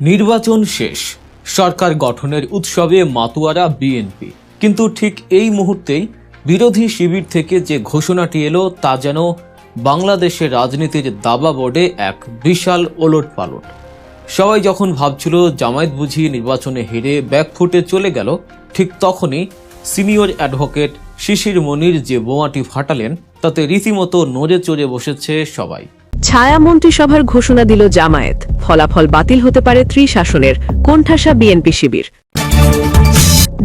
নির্বাচন শেষ, সরকার গঠনের উৎসবে মাতোয়ারা বিএনপি। কিন্তু ঠিক এই মুহূর্তেই বিরোধী শিবির থেকে যে ঘোষণাটি এলো তা যেন বাংলাদেশের রাজনীতির দাবা বোর্ডে এক বিশাল ওলটপালট। সবাই যখন ভাবছিল জামায়াত বুঝি নির্বাচনে হেরে ব্যাকফুটে চলে গেল, ঠিক তখনই সিনিয়র অ্যাডভোকেট শিশির মনির যে বোমাটি ফাটালেন তাতে রীতিমতো নড়ে চড়ে বসেছে সবাই। ছায়া মন্ত্রিসভার ঘোষণা দিল জামায়াত, ফলাফল বাতিল হতে পারে ত্রিশাসনের, কোণঠাসা বিএনপি শিবির।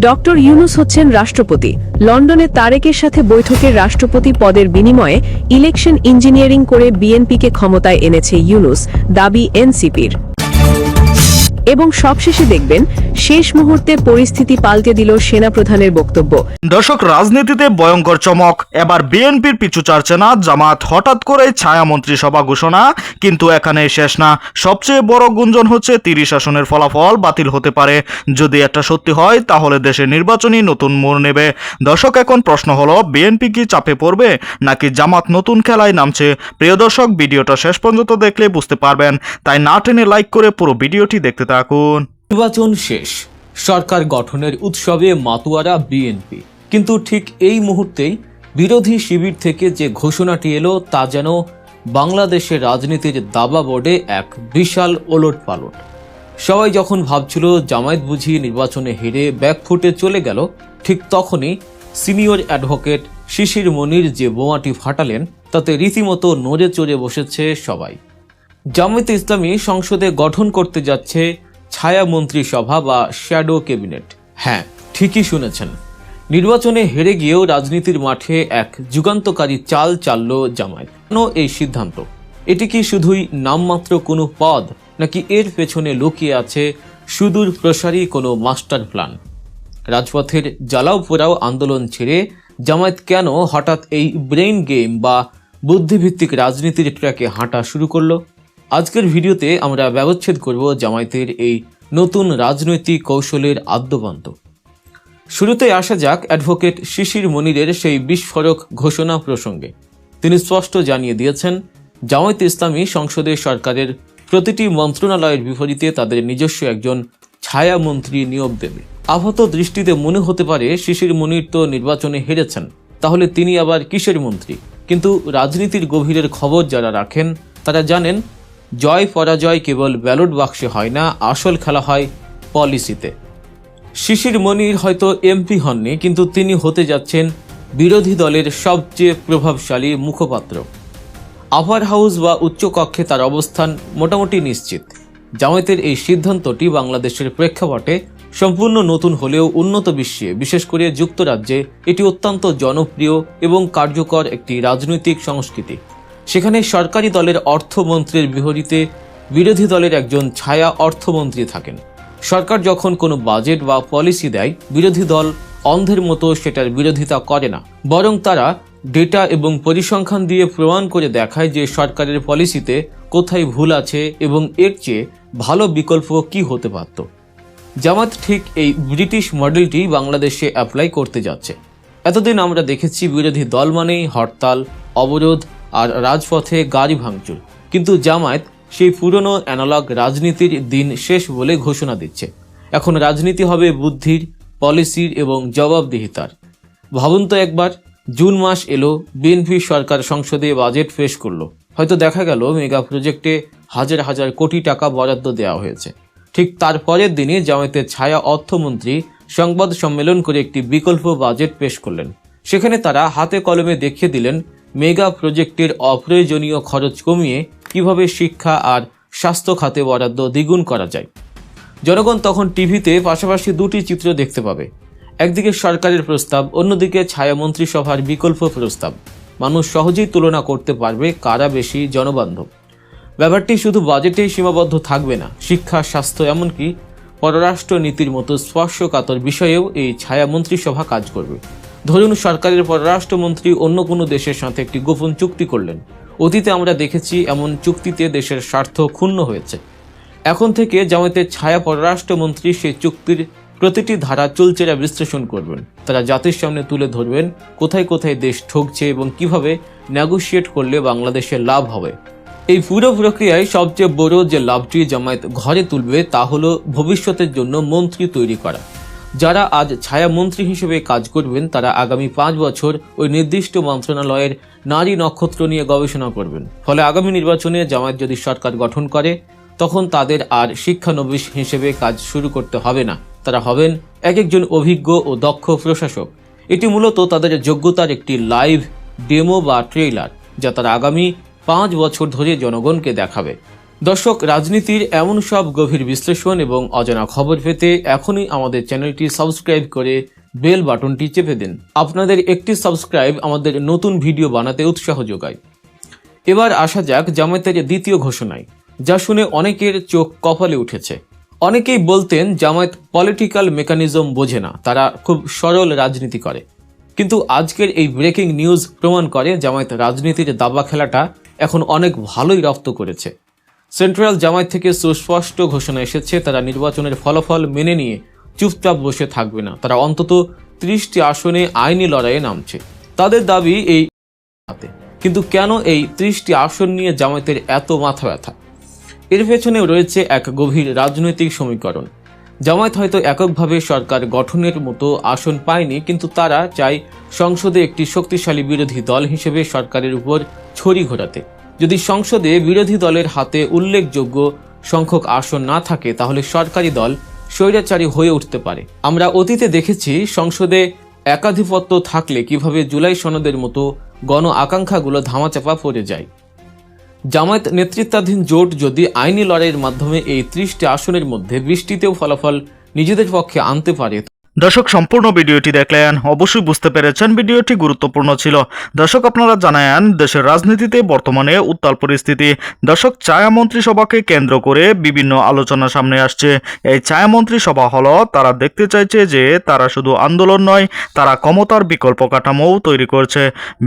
ডক্টর ইউনূস হচ্ছেন রাষ্ট্রপতি। লন্ডনে তারেকের সাথে বৈঠকে রাষ্ট্রপতি পদের বিনিময়ে ইলেকশন ইঞ্জিনিয়ারিং করে বিএনপিকে ক্ষমতায় এনেছে ইউনূস, দাবি এনসিপির। এবং সবশেষে দেখবেন শেষ মুহূর্তে পরিস্থিতি পাল্টে দিল সেনাপ্রধানের বক্তব্য। দর্শক, রাজনীতিতে ভয়ঙ্কর চমক। এবার বিএনপির পিছু ছাড়ছে না জামাত। হঠাৎ করে ছায়া মন্ত্রিসভা ঘোষণা, কিন্তু এখানে শেষ না। সবচেয়ে বড় গুঞ্জন হচ্ছে 30 আসনের ফলাফল বাতিল হতে পারে। যদি এটা সত্যি হয় তাহলে দেশের নির্বাচনী নতুন মোড় নেবে। দর্শক, এখন প্রশ্ন হলো বিএনপি কি চাপে পড়বে নাকি জামাত নতুন খেলায় নামছে? প্রিয় দর্শক, ভিডিওটা শেষ পর্যন্ত দেখলে বুঝতে পারবেন, তাই না টেনে লাইক করে পুরো ভিডিওটি দেখতে থাকুন। নির্বাচন শেষ, সরকার গঠনের উৎসবে মাতোয়ারা বিএনপি। কিন্তু ঠিক এই মুহূর্তেই বিরোধী শিবির থেকে যে ঘোষণাটি এলো তা যেন বাংলাদেশের রাজনীতির দাবা বোর্ডে এক বিশাল ওলটপালট। সবাই যখন ভাবছিল জামায়াত বুঝি নির্বাচনে হেরে ব্যাকফুটে চলে গেল, ঠিক তখনই সিনিয়র অ্যাডভোকেট শিশির মনির যে বোমাটি ফাটালেন তাতে রীতিমতো নড়ে চড়ে বসেছে সবাই। জামায়াতে ইসলামী সংসদে গঠন করতে যাচ্ছে ছায়া মন্ত্রিসভা বা শ্যাডো ক্যাবিনেট। হ্যাঁ, ঠিকই শুনেছেন, নির্বাচনে হেরে গিয়েও রাজনীতির মাঠে এক যুগান্তকারী চাল চালল জামায়াত। কেন এই সিদ্ধান্ত? এটি কি শুধুই নামমাত্র কোনো পদ, নাকি এর পেছনে লুকিয়ে আছে সুদূর প্রসারী কোনো মাস্টার প্ল্যান? রাজপথের জ্বালাও পোড়াও আন্দোলন ছেড়ে জামায়াত কেন হঠাৎ এই ব্রেইন গেম বা বুদ্ধিভিত্তিক রাজনীতির ট্র্যাকে হাঁটা শুরু করলো? আজকের ভিডিওতে আমরা ব্যবচ্ছেদ করব জামায়াতের এই নতুন রাজনৈতিক কৌশলের আদ্যপান্ত। শুরুতে আসা যাক অ্যাডভোকেট শিশির মনিরের সেই বিস্ফোরক ঘোষণা প্রসঙ্গে। তিনি স্পষ্ট জানিয়ে দিয়েছেন, জামায়াত ইসলামী সংসদে সরকারের প্রতিটি মন্ত্রণালয়ের বিপরীতে তাদের নিজস্ব একজন ছায়া মন্ত্রী নিয়োগ দেবে। আপাত দৃষ্টিতে মনে হতে পারে শিশির মনির তো নির্বাচনে হেরেছেন, তাহলে তিনি আবার কিসের মন্ত্রী? কিন্তু রাজনীতির গভীরের খবর যারা রাখেন তারা জানেন, জয় পরাজয় কেবল ব্যালট বাক্সে হয় না, আসল খেলা হয় পলিসিতে। শিশির মনির হয়তো এমপি হননি, কিন্তু তিনি হতে যাচ্ছেন বিরোধী দলের সবচেয়ে প্রভাবশালী মুখপাত্র। আপার হাউস বা উচ্চকক্ষে তার অবস্থান মোটামুটি নিশ্চিত। জামায়াতের এই সিদ্ধান্তটি বাংলাদেশের প্রেক্ষাপটে সম্পূর্ণ নতুন হলেও উন্নত বিশ্বে, বিশেষ করে যুক্তরাজ্যে, এটি অত্যন্ত জনপ্রিয় এবং কার্যকর একটি রাজনৈতিক সংস্কৃতি। সেখানে সরকারি দলের অর্থমন্ত্রীর বিপরীতে বিরোধী দলের একজন ছায়া অর্থমন্ত্রী থাকেন। সরকার যখন কোনো বাজেট বা পলিসি দেয়, বিরোধী দল অন্ধের মতো সেটার বিরোধিতা করে না, বরং তারা ডেটা এবং পরিসংখ্যান দিয়ে প্রমাণ করে দেখায় যে সরকারের পলিসিতে কোথায় ভুল আছে এবং এর চেয়ে ভালো বিকল্প কি হতে পারত। জামাত ঠিক এই ব্রিটিশ মডেলটি বাংলাদেশে অ্যাপ্লাই করতে যাচ্ছে। এতদিন আমরা দেখেছি বিরোধী দল মানেই হরতাল, অবরোধ আর রাজপথে গাড়ি ভাঙচুর, কিন্তু জামায়াত সেই পুরনো অ্যানালগ রাজনীতির দিন শেষ বলে ঘোষণা দিচ্ছে। এখন রাজনীতি হবে বুদ্ধির, পলিসির এবং জবাবদিহিতার। ভাবুন তো একবার, জুন মাস এলো, বিএনপি সরকার সংসদে বাজেট পেশ করলো, হয়তো দেখা গেল মেগা প্রজেক্টে হাজার হাজার কোটি টাকা বরাদ্দ দেওয়া হয়েছে। ঠিক তার পরের দিনে জামায়াতের ছায়া অর্থমন্ত্রী সংবাদ সম্মেলন করে একটি বিকল্প বাজেট পেশ করলেন। সেখানে তারা হাতে কলমে দেখিয়ে দিলেন মেগা প্রজেক্টের অপ্রয়োজনীয় খরচ কমিয়ে কিভাবে শিক্ষা আর স্বাস্থ্য খাতে বরাদ্দ দ্বিগুণ করা যায়। জনগণ তখন টিভিতে পাশাপাশি দুটি চিত্র দেখতে পাবে, একদিকে সরকারের প্রস্তাব, অন্যদিকে ছায়া মন্ত্রিসভার বিকল্প প্রস্তাব। মানুষ সহজেই তুলনা করতে পারবে কারা বেশি জনবান্ধব। ব্যাপারটি শুধু বাজেটেই সীমাবদ্ধ থাকবে না, শিক্ষা, স্বাস্থ্য, এমনকি পররাষ্ট্র নীতির মতো স্পর্শকাতর বিষয়েও এই ছায়া মন্ত্রিসভা কাজ করবে। ধরুন, সরকারের পররাষ্ট্রমন্ত্রী অন্য কোনো দেশের সাথে একটি গোপন চুক্তি করলেন। অতীতে আমরা দেখেছি এমন চুক্তিতে দেশের স্বার্থ ক্ষুণ্ণ হয়েছে। এখন থেকে জামায়াতের ছায়া পররাষ্ট্রমন্ত্রী সেই চুক্তির প্রতিটি ধারা চুলচেরা বিশ্লেষণ করবেন। তারা জাতির সামনে তুলে ধরবেন কোথায় কোথায় দেশ ঠকছে এবং কিভাবে নেগোশিয়েট করলে বাংলাদেশের লাভ হবে। এই পুরো প্রক্রিয়ায় সবচেয়ে বড় যে লাভটি জামায়াত ঘরে তুলবে তা হলো ভবিষ্যতের জন্য মন্ত্রী তৈরি করা। যারা আজ ছায়া মন্ত্রী হিসেবে কাজ করবেন তারা আগামী 5 বছর ওই নির্দিষ্ট মন্ত্রণালয়ের নারী নক্ষত্র নিয়ে গবেষণা করবেন। ফলে আগামী নির্বাচনে জামায়াত যদি সরকার গঠন করে তখন তাদের আর শিক্ষানবিশ হিসেবে কাজ শুরু করতে হবে না, তারা হবেন একজন অভিজ্ঞ ও দক্ষ প্রশাসক। এটি মূলত তাদের যোগ্যতার একটি লাইভ ডেমো বা ট্রেইলার, যা তারা আগামী 5 বছর ধরে জনগণকে দেখাবে। দর্শক, রাজনীতির এমন সব গভীর বিশ্লেষণ এবং অজানা খবর পেতে এখনই আমাদের চ্যানেলটি সাবস্ক্রাইব করে বেল বাটনটি চেপে দিন। আপনাদের একটি সাবস্ক্রাইব আমাদের নতুন ভিডিও বানাতে উৎসাহ যোগায়। এবার আসা যাক জামায়াতের দ্বিতীয় ঘোষণায়, যা শুনে অনেকের চোখ কপালে উঠেছে। অনেকেই বলতেন জামায়াত পলিটিক্যাল মেকানিজম বোঝে না, তারা খুব সরল রাজনীতি করে। কিন্তু আজকের এই ব্রেকিং নিউজ প্রমাণ করে জামায়াত রাজনীতির দাবা খেলাটা এখন অনেক ভালোই রপ্ত করেছে। সেন্ট্রাল জামায়াত থেকে সুস্পষ্ট ঘোষণা এসেছে, তারা নির্বাচনের ফলাফল মেনে নিয়ে চুপচাপ বসে থাকবে না। তারা অন্তত 30টি আসনে আইনি লড়াইয়ে নামছে। তাদের দাবি এই হাতে। কিন্তু কেন এই 30টি আসন নিয়ে জামায়াতের এত মাথা ব্যথা? এর পেছনেও রয়েছে এক গভীর রাজনৈতিক সমীকরণ। জামায়াত হয়তো এককভাবে সরকার গঠনের মতো আসন পায়নি, কিন্তু তারা চায় সংসদে একটি শক্তিশালী বিরোধী দল হিসেবে সরকারের উপর ছড়ি ঘোরাতে। যদি সংসদে বিরোধী দলের হাতে উল্লেখযোগ্য সংখ্যক আসন না থাকে তাহলে সরকারি দল স্বৈরাচারী হয়ে উঠতে পারে। আমরা অতীতে দেখেছি সংসদে একাধিপত্য থাকলে কিভাবে জুলাই সনদের মতো গণ আকাঙ্ক্ষাগুলো ধামাচাপা পড়ে যায়। জামায়াত নেতৃত্বাধীন জোট যদি আইনি লড়াইয়ের মাধ্যমে এই 30টি আসনের মধ্যে 20টিতেও ফলাফল নিজেদের পক্ষে আনতে পারে। দর্শক, সম্পূর্ণ ভিডিওটি দেখলেন, অবশ্যই বুঝতে পেরেছেন ভিডিওটি গুরুত্বপূর্ণ ছিল। দর্শক, আপনারা জানেন দেশের রাজনীতিতে বর্তমানে উত্তাল পরিস্থিতি। দর্শক, ছায়া মন্ত্রিসভাকে কেন্দ্র করে বিভিন্ন আলোচনা সামনে আসছে। এই ছায়া মন্ত্রিসভা হলো তারা দেখতে চাইছে যে তারা শুধু আন্দোলন নয়, তারা ক্ষমতার বিকল্প কাঠামোও তৈরি করছে।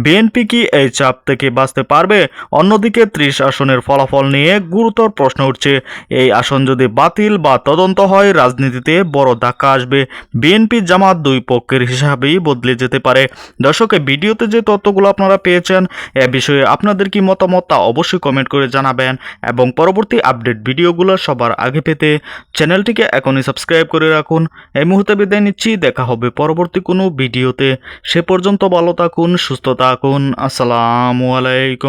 বিএনপি কি এই চাপ থেকে বাঁচতে পারবে? অন্যদিকে 30 আসনের ফলাফল নিয়ে গুরুতর প্রশ্ন উঠছে। এই আসন যদি বাতিল বা তদন্ত হয় রাজনীতিতে বড় ধাক্কা আসবে। বিএনপি জামাত দুই পক্ষের হিসাবেই বদলে যেতে পারে। দর্শক, এই ভিডিওতে যে তথ্যগুলো আপনারা পেয়েছেন এ বিষয়ে আপনাদের কি মতামত তা অবশ্যই কমেন্ট করে জানাবেন এবং পরবর্তী আপডেট ভিডিওগুলো সবার আগে পেতে চ্যানেলটিকে এখনই সাবস্ক্রাইব করে রাখুন। এই মুহূর্তে বিদায় নিচ্ছি, দেখা হবে পরবর্তী কোনো ভিডিওতে। সে পর্যন্ত ভালো থাকুন, সুস্থ থাকুন। আসসালামু আলাইকুম।